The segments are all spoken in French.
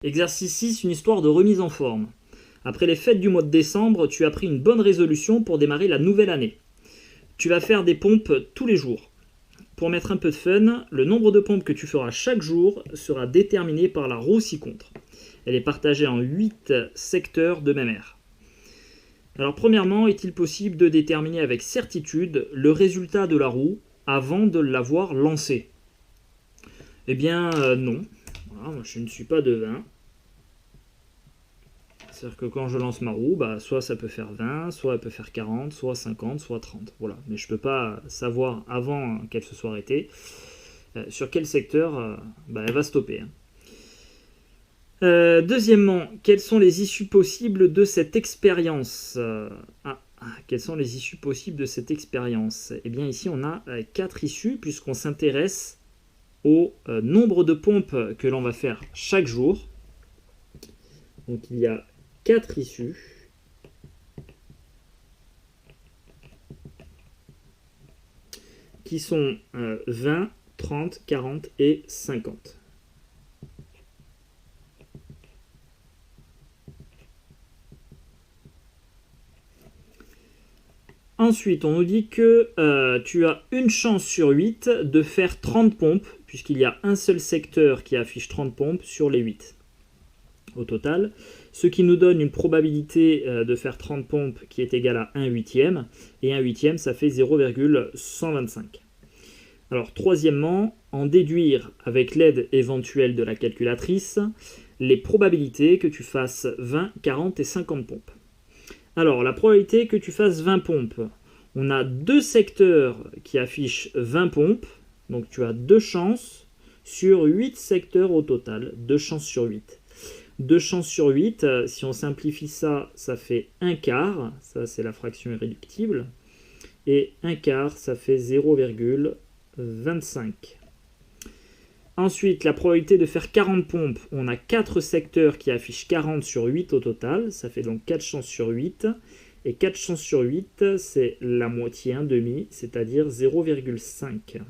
Exercice 6, une histoire de remise en forme. Après les fêtes du mois de décembre, tu as pris une bonne résolution pour démarrer la nouvelle année. Tu vas faire des pompes tous les jours. Pour mettre un peu de fun, le nombre de pompes que tu feras chaque jour sera déterminé par la roue ci-contre. Elle est partagée en 8 secteurs de même aire. Alors premièrement, est-il possible de déterminer avec certitude le résultat de la roue avant de l'avoir lancée? Eh bien non. Voilà, moi, je ne suis pas devin. C'est-à-dire que quand je lance ma roue, soit ça peut faire 20, soit elle peut faire 40, soit 50, soit 30. Voilà. Mais je ne peux pas savoir avant qu'elle se soit arrêtée sur quel secteur elle va stopper. Deuxièmement, quelles sont les issues possibles de cette expérience? Quelles sont les issues possibles de cette expérience? Eh bien ici on a 4 issues puisqu'on s'intéresse au nombre de pompes que l'on va faire chaque jour. Donc il y a 4 issues. Qui sont 20, 30, 40 et 50. Ensuite, on nous dit que tu as une chance sur 8 de faire 30 pompes, puisqu'il y a un seul secteur qui affiche 30 pompes sur les 8 au total, ce qui nous donne une probabilité de faire 30 pompes qui est égale à 1 huitième, et 1 huitième ça fait 0,125. Alors troisièmement, en déduire avec l'aide éventuelle de la calculatrice les probabilités que tu fasses 20, 40 et 50 pompes. Alors la probabilité que tu fasses 20 pompes, on a deux secteurs qui affichent 20 pompes, donc tu as 2 chances sur 8 secteurs au total, 2 chances sur 8. 2 chances sur 8, si on simplifie ça, ça fait 1 quart, ça c'est la fraction irréductible, et 1 quart ça fait 0,25. Ensuite, la probabilité de faire 40 pompes, on a 4 secteurs qui affichent 40 sur 8 au total, ça fait donc 4 chances sur 8, et 4 chances sur 8, c'est la moitié, un demi, c'est-à-dire 0,5.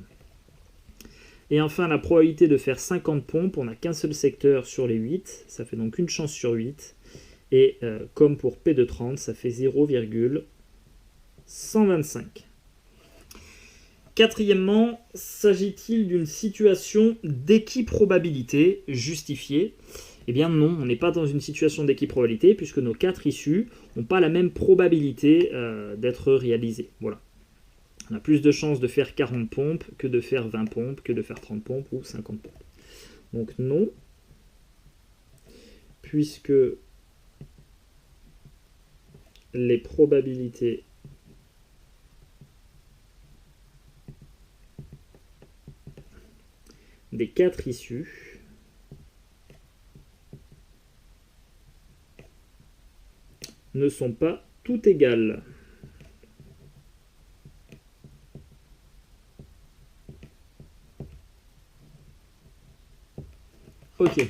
Et enfin, la probabilité de faire 50 pompes, on n'a qu'un seul secteur sur les 8, ça fait donc une chance sur 8. Et comme pour P de 30, ça fait 0,125. Quatrièmement, s'agit-il d'une situation d'équiprobabilité justifiée? Eh bien non, on n'est pas dans une situation d'équiprobabilité puisque nos 4 issues n'ont pas la même probabilité d'être réalisées. Voilà. On a plus de chances de faire 40 pompes que de faire 20 pompes, que de faire 30 pompes ou 50 pompes. Donc non, puisque les probabilités des 4 issues ne sont pas toutes égales. Ok.